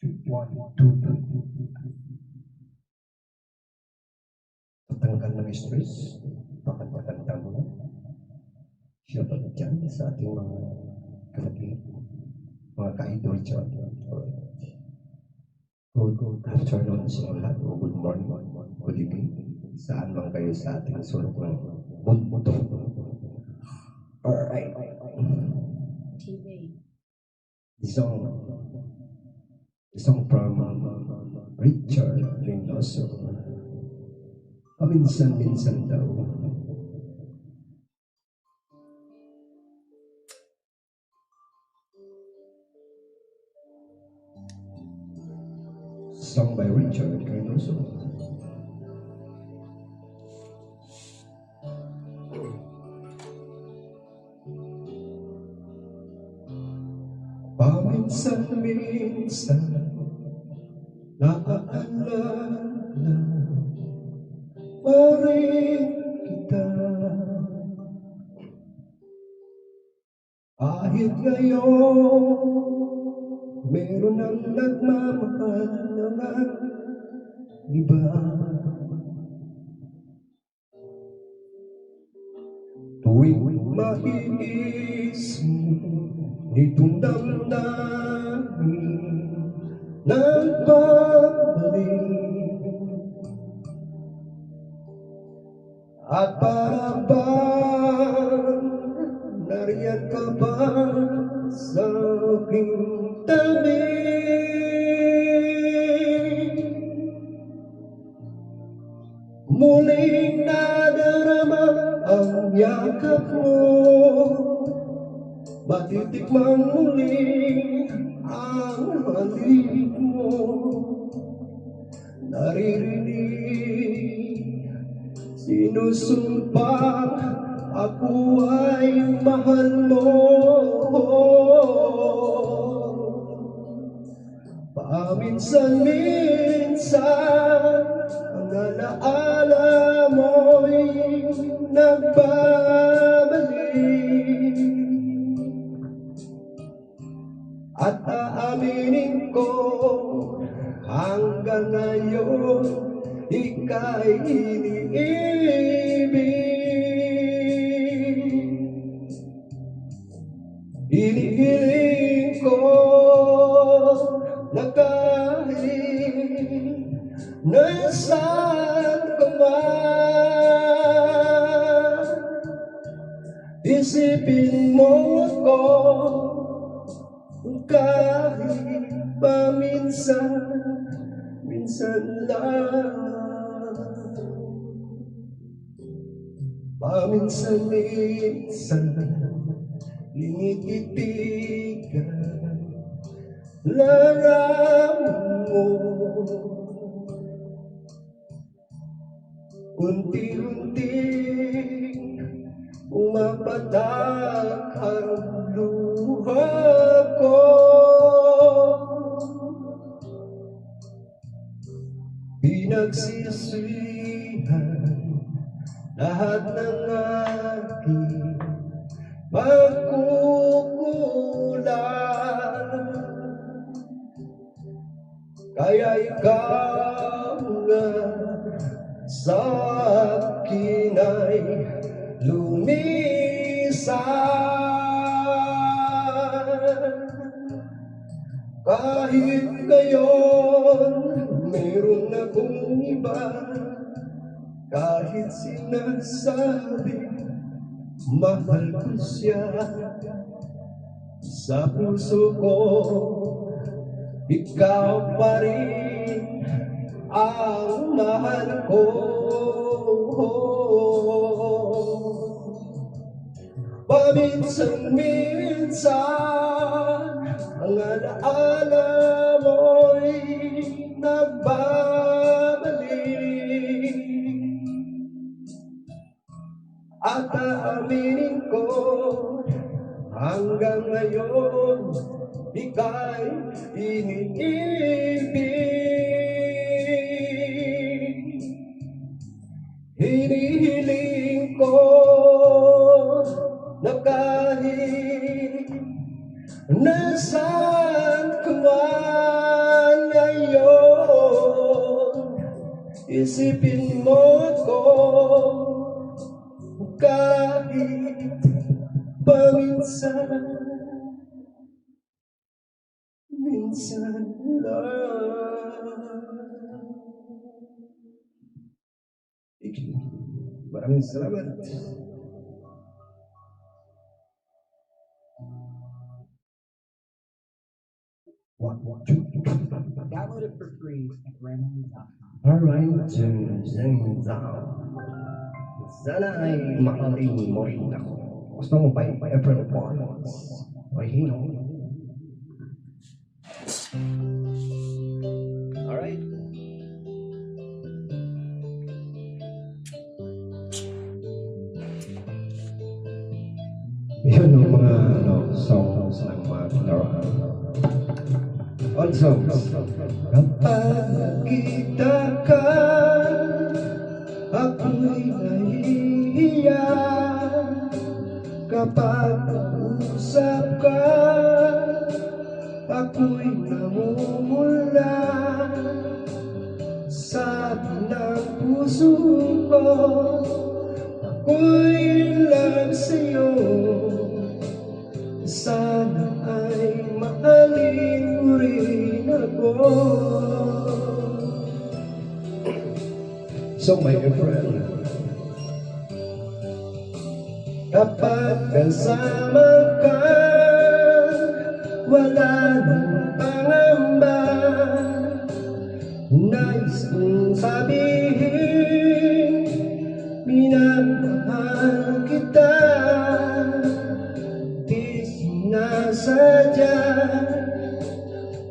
1, 2, 3. Patanggal ng stress, pakatanda mo na. Siya pa dyan sa ating mga kapatid, mga ka-idol dyan. Good afternoon sa lahat, o good morning, good evening. Saan man kayo sa ating sulok ng mundo. Alright. The song from Richard Reynoso. Paminsan-minsan daw. Song by Richard Reynoso. Paminsan-minsan naaalala pa rin kita. Kahit ngayon meron ang nagmamahal ng iba. Tuwing maiisip nitong damdamin nagbabalik. At parang nariyan ka ba sa aking tabi? Muling nadarama ang yakap mo, matitikmang muli ang halik mo. Naririnig, sinusumpa, ako ay mahal mo. Paminsan-minsan ang alaala mo'y nagbabalik. At aaminin ko hanggang ngayon ika'y iniibig. Inihiling ko na kahit nasaan ka man, isipin mo ako kahit paminsan lang. Paminsan-minsan linitigan larawan mo. Unti-unting umapatak ang luha ko. Pinagsisihan lahat ng aking pagkukulang, kaya ikaw nga sa akin ay lumisan. Kahit ngayon meron akong iba, kahit sinasabi mahal ko siya, sa puso ko ikaw pa rin ang mahal ko. Paminsan-minsan ang alaala mo'y nagbabalik. At aaminin ko hanggang ngayon ika'y iniibig. Hinihiling ko na kahit nasaan ka man, Isipin mo ako kahit paminsan, minsan lang. Maraming salamat. Download it for free at Ramon.com. Alright, sana ay makating mo rin ako. Gusto mo pa yung April Fool's? Ay, hino. Alright. Yun yung mga songs ng mga kinaraan. Old songs. Kapag nakita ka, ako'y nahihiya. Kapag usap ka, ako'y namumula. Sabi ng puso ko, ako'y lang sa'yo. Sana ay mahalin mo rin ako. So my friend, kapag kasama ka, wala nang pangamba. Nais kong sabihin, minamahal kita. Di sinasadya,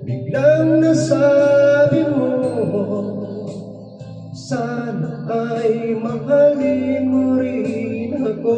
biglang nasabi mo, sana ay mahalin mo rin ako.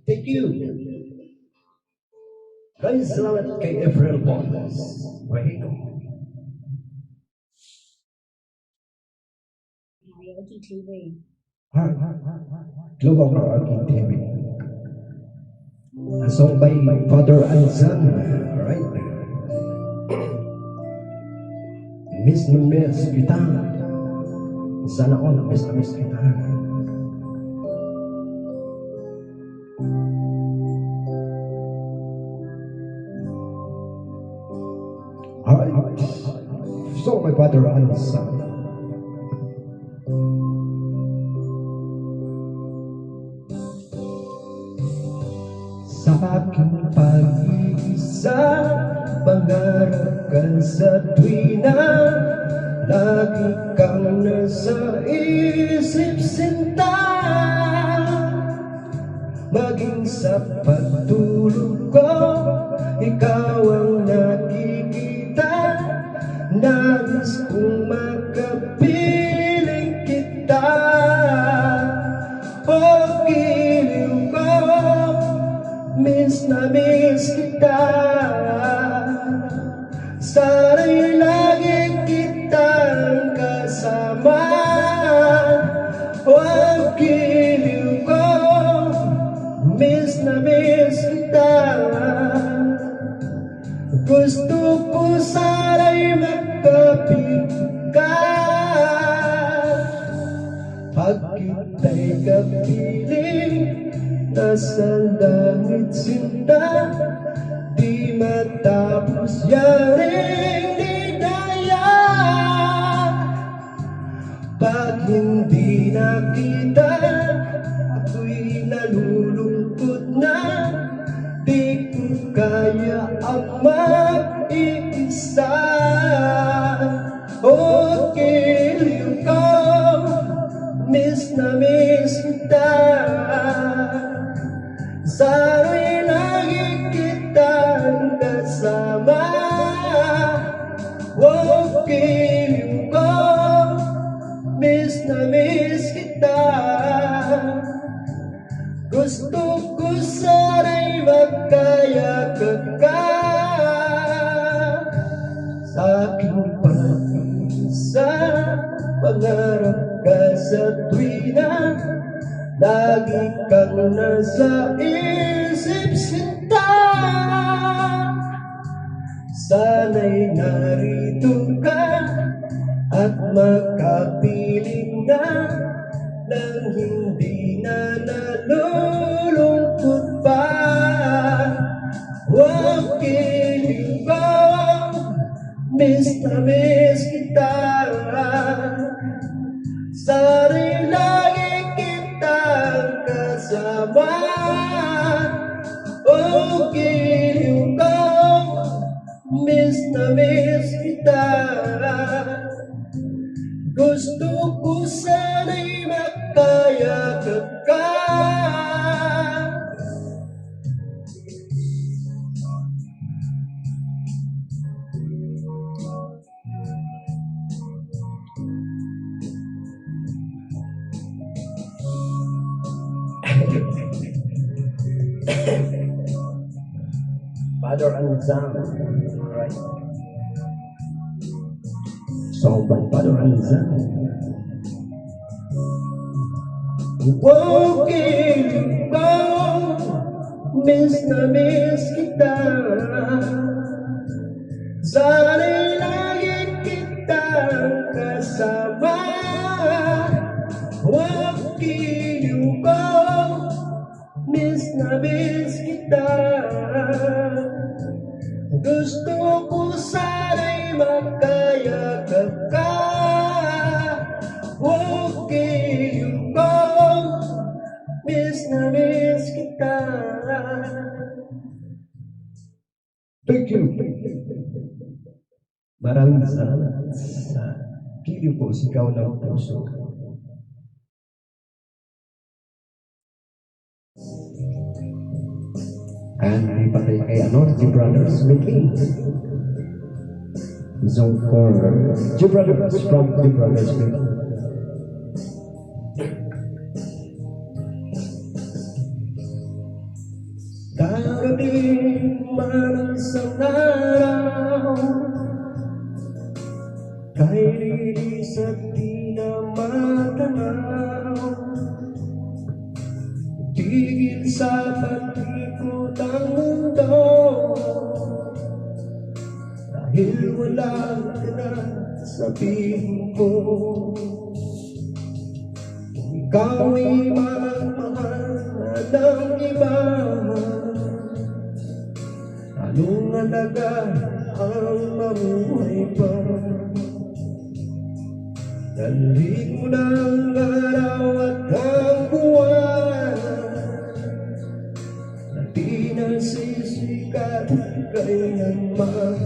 Thank you. Guys, selamat kay April Fool's. Wahino. Karaoke TV. Heart, Global Karaoke TV. A song by Father Alzan, right? Miss na miss kita. Sana all miss na miss kita. Alright. Song by Father Alzan. Sa aking pag-iisa, pangarap ka sa tuwina, lagi kang nasa isip sinta. Maging sa pagtulog ko, ikaw ang nakikita. Nais kong makapiling kita. O giliw ko, miss na miss kita. Sana'y lagi kitang kasama. Oh, giliw ko, miss na miss kita. Gusto ko sana'y magkapit ka. Pag kita'y kapiling, nasa langit sinta, di matapos yaring ligaya. Pag hindi nakita, ako'y nalulungkot na. Di ko kaya ang mag-iisa. O giliw ko, miss na miss kita. Sana'y lagi kitang kasama. Oh, giliw ko, miss na miss kita. Gusto ko sana'y magkayakap ka. Sa aking pag-isa, pangarap ka sa tuwina, lagi kang nasa isip sinta. Sana'y narito ka at makapiling na, nang hindi na nalulungkot pa. Huwag giliw ko, miss na miss kita. Sana'y lagi kitang kasama. Oh, giliw ko, miss na miss kita. Gusto ko sana'y magkayakap ka. Father Alzan, right? Song by Father Alzan. Oh, giliw ko, miss na miss kita. Sana'y lagi kitang kasama. Oh, giliw ko, miss na miss kita. Gusto ko sana'y magkayakap ka. Oh, giliw ko, miss na miss kita. Thank you. Maraming salamat sa giliw ko, sigaw ng puso. And we patay kay the Brothers Meeting. Song for the Brothers from the Brothers Meeting. Darating man isang araw, kahit lilis at di na matanaw, sabihin ko, ikaw ay magmahal ng iba. Anong halaga ang mamuhay pa? Dalhin mo ng araw at ang buwan na di nasisikat kailanman.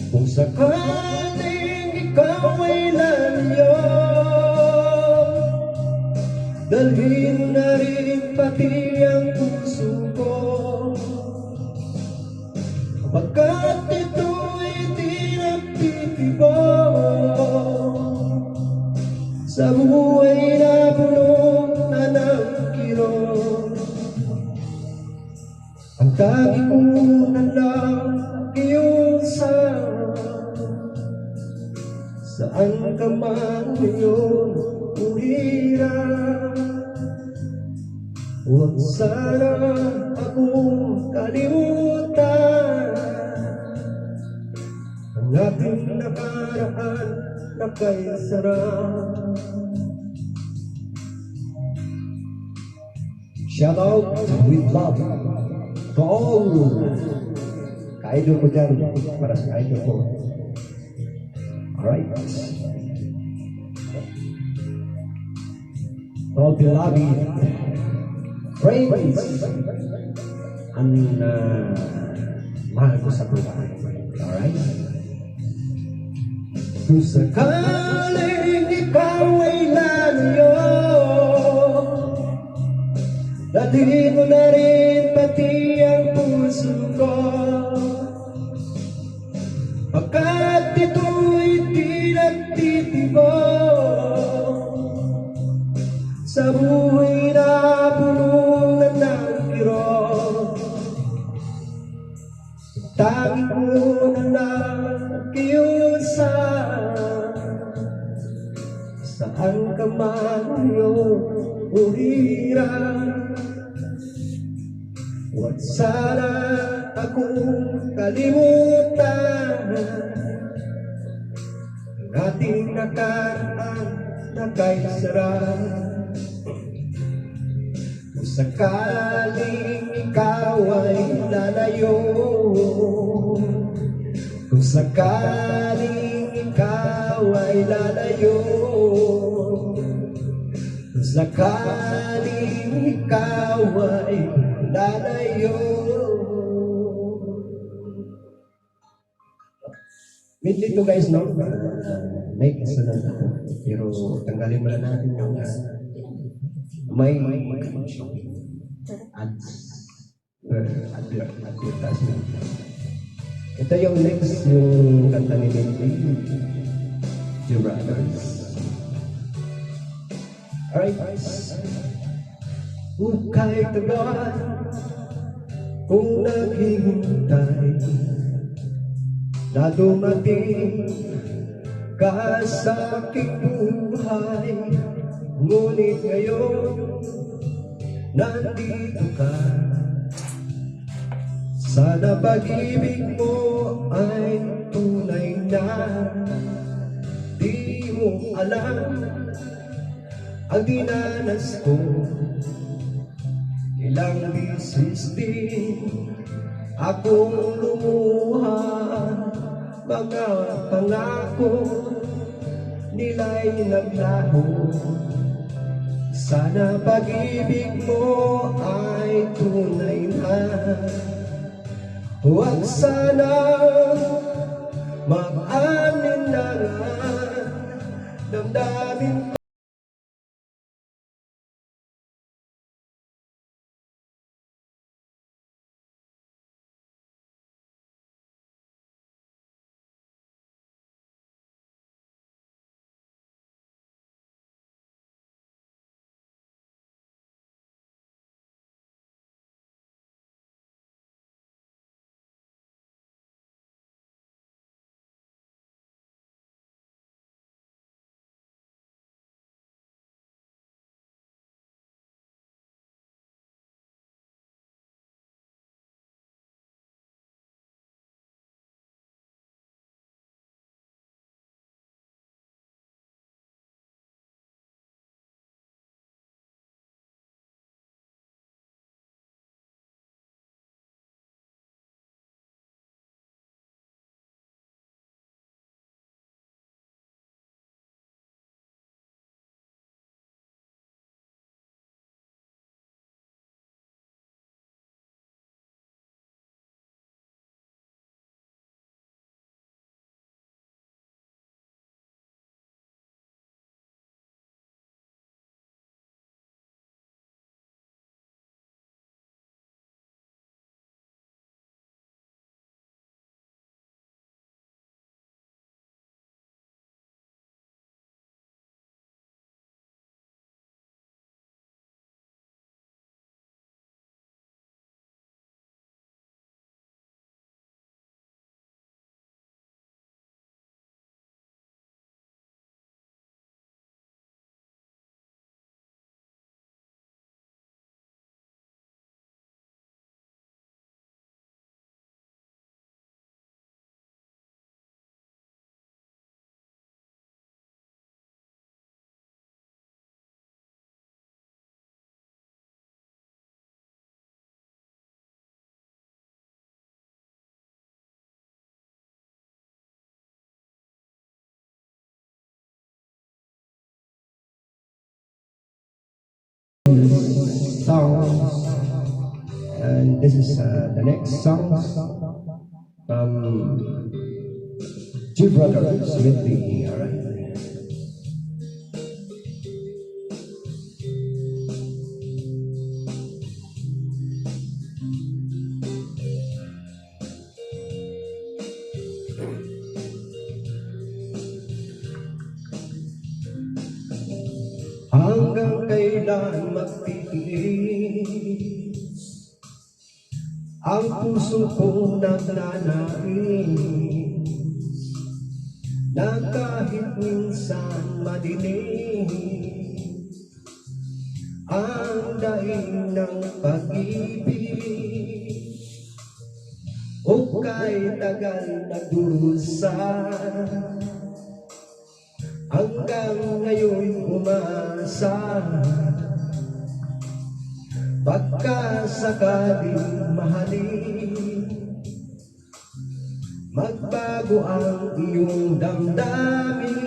Kung sakaling ikaw ay lalayo, dalhin na rin pati ang puso ko, pagkat ito'y di nagtitibok sa buhay na puno na ng kirot. Ang tangi ko na lang iyong saan ka man ngayon umira. Huwag sana akong kalimutan ang ating nakaraan na kay sarap. Shout out with love to all ka-idol ko dyan, para sa idol ko. Alright. All beloved friends ang mahal ko sa buhay. Alright? Kung sakaling ikaw ay lalayo, dalhin mo na rin pati ang puso ko, pagkat ito'y di nagtitibok sa buhay na puno na ng kirot. Tangi ko na lang iyong saan ka man ngayon umira. Huwag sana akong kalimutan ang ating nakaraan na kay sarap. Kung sakaling ikaw ay lalayo, kung sakaling ikaw ay lalayo, kung sakaling ikaw ay lalayo. Medley to guys, no? May kasunod ako. Pero tanggalin mo na natin yung may ads advertisement. Ito yung next, yung kanta ni Medley, Your Brothers. Alright, kahit tagal kung naghihintay na dumating ka sa aking buhay, ngunit ngayon nandito ka. Sana pag-ibig mo ay tunay na. Di mo alam ang dinanas ko, ilang bisis din akong lumuha. Mga pangako nila'y naglaho. Sana pag-ibig mo ay tunay na. Huwag sana mag-alinlangan damdamin songs, and this is the next song from Two Brothers with the alright. Hanggang kailan magtitiis ang puso kong nagnanais na kahit minsan madilim ang daing ng pag-ibig o kahit tagal nagdurusa hanggang ngayon umasa pagkasakaling mahalin magbago ang iyong damdamin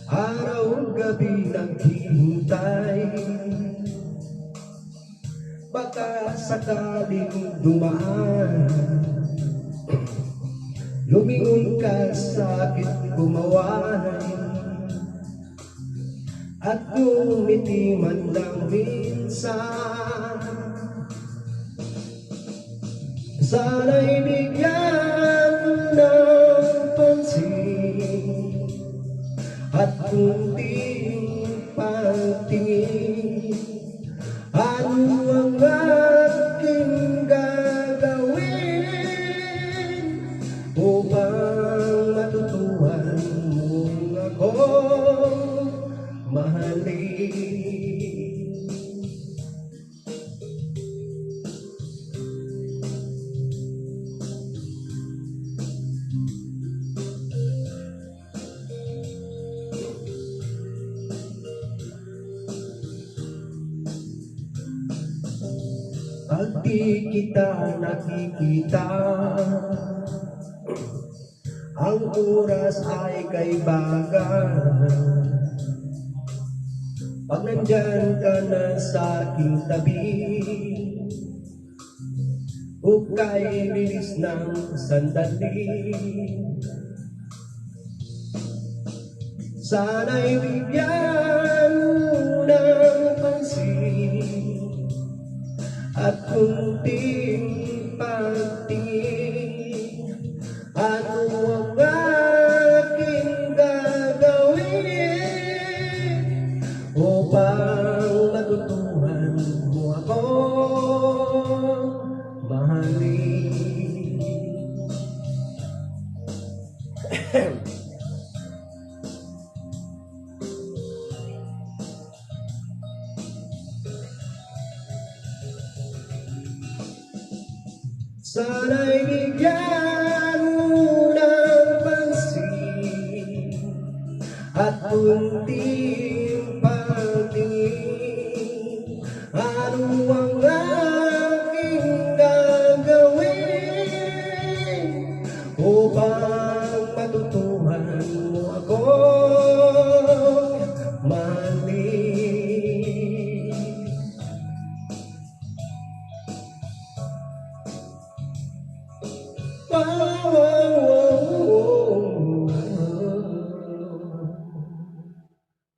araw-gabi naghihintay baka sakaling dumaan lumingon ka sa akin gumawa at ngumiti man lang minsan sana'y bigyan ng pansin at kunting pagtingin ano ang aking gagawin upang matutuhan mong ako mahalin. Pag di kita nakikita ang oras ay kaibagan pag nandyan ka na sa aking tabi ukay bilis ng sandali sana'y bigyan mo ng pansin at kunting pagtingin ano ang aking gagawin upang matutuhan mo ako mahalin. Sana'y bigyan mo ng pansin at kunting pagtingin ano ang aking gagawin upang matutuhan mo ako mahalin.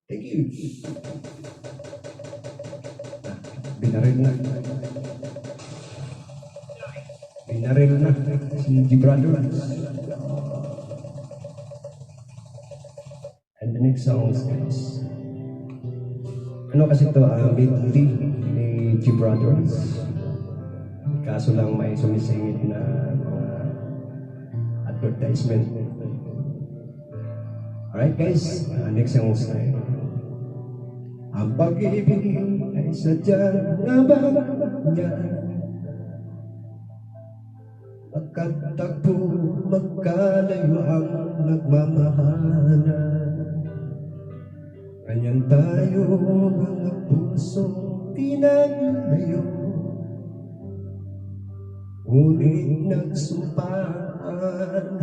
Thank you. Binaril na. Binaril na si Gibraltar. And the next song is ano kasi ito, melody ni Gibraltar. Kaso lang may sumisingit na advertisement. Alright guys, next song is ang pag-ibig ay sadyang nababa niya magkatagpo magkalayo ang nagmamahalan ganyan tayo mga pusong tinaglayo ngunit nagsumpaan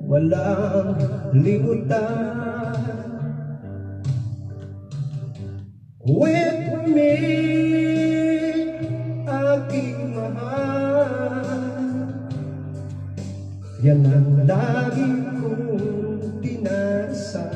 walang limutan Wait for me, aking mahal. Yan ang lagi kong dinasal.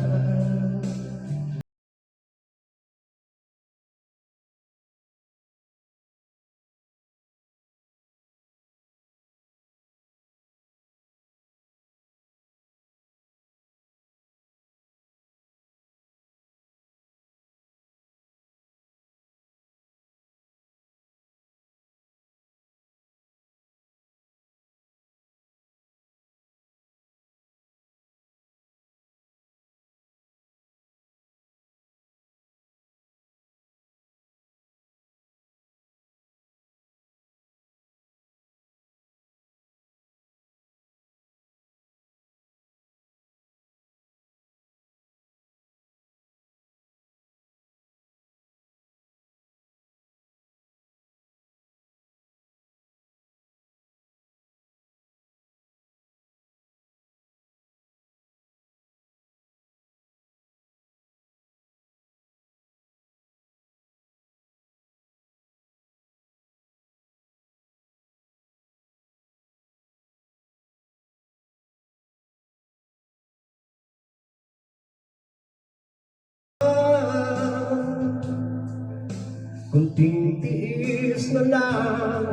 Kunting tiis na lang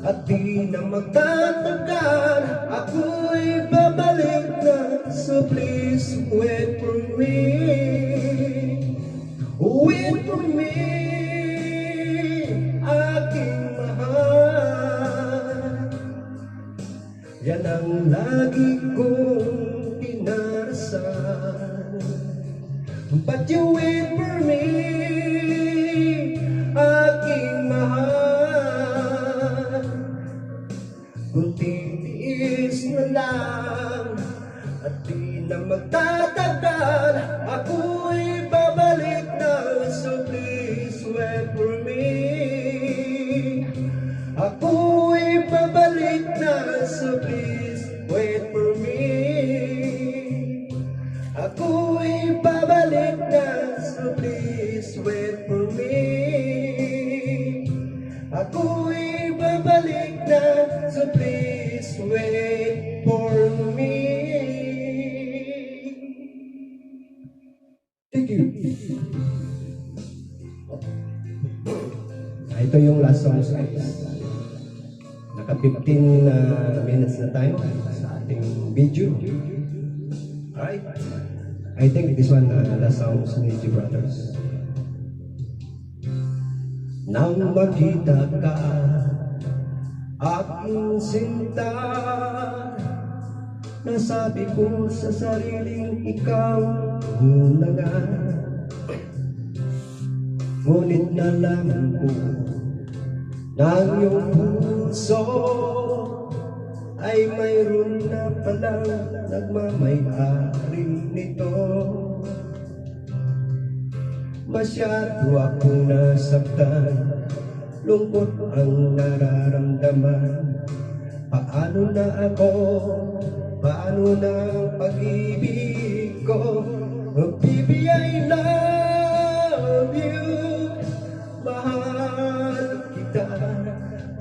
at di na magtatagal, ako'y babalik na. So please wait for me, wait for me, aking mahal. Yan ang lagi kong dinarasal. But you wait for me, aking mahal. Kunting tiis na lang at di na magtatagal, ako'y babalik na. So please wait for me, ako'y babalik na. So please wait for me, ako'y babalik na. So please wait for me, ako'y babalik na. So please wait for me. Thank you. Ito yung last song guys. Naka 15 minutes na tayo sa ating video. Alright. I think this one last song ni G Brothers. Nang makita ka, aking sinta, nasabi ko sa sariling ikaw na nga. Ngunit nalaman ko na ang iyong puso ay mayroon na palang nagmamay-ari nito. Masyado akong nasaktan, lungkot ang nararamdaman. Paano na ako, paano na ang pag-ibig ko? Oh, baby, I love you, mahal kita.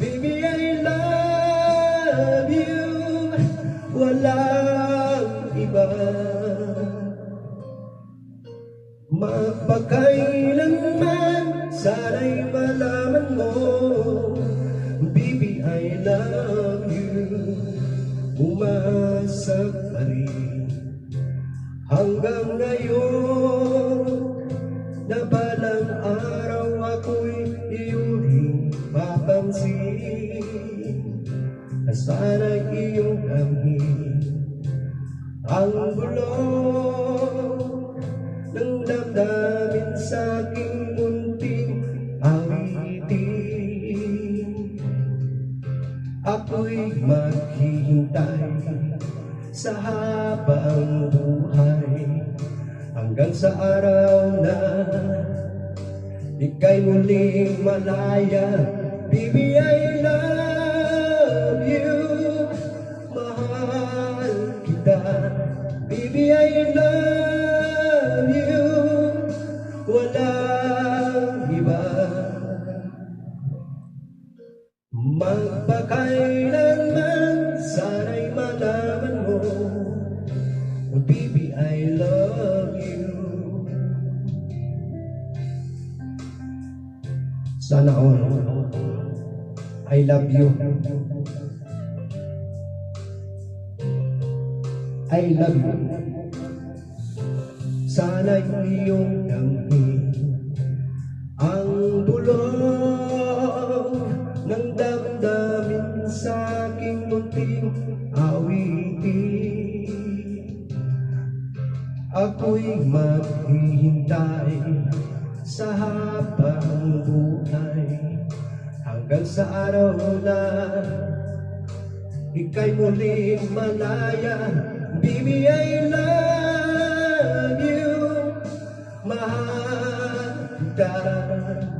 Baby, I love you, walang iba. Magpakailanman, sana'y malaman mo, baby, I love you. Umasa pa rin hanggang ngayon, na balang araw ako'y iyong papansin. Sana'y iyong damhin ang bulong ng damdamin sa aking munting awitin. Ako'y maghihintay sa habang buhay, hanggang sa araw na ika'y muling malaya. Baby, I love you, mahal kita. Baby, I love you, wala Sana all. I love you. I love you. Sana'y iyong damhin ang bulong ng damdamin sa aking munting awitin. Ako'y maghihintay sa habang buhay hanggang sa araw na ika'y muling malaya. Baby, I love you. Mahal kita.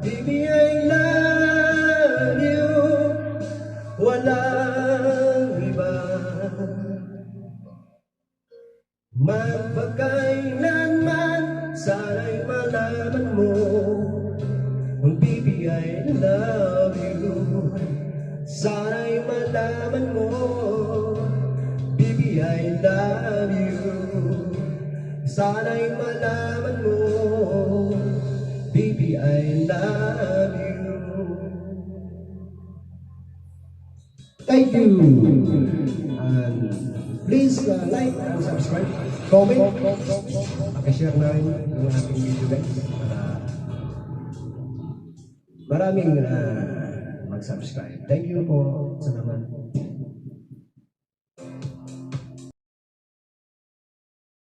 Baby, I love you. Walang iba. Magpakailanman, sana'y malaman mo, baby, I love you. Sana'y malaman mo, baby, I love you. Sana'y malaman mo, baby, I love you. Thank you. And please like and subscribe, comment, pakishare na rin yung ating video guys para maraming mag-subscribe. Thank you po. Salamat.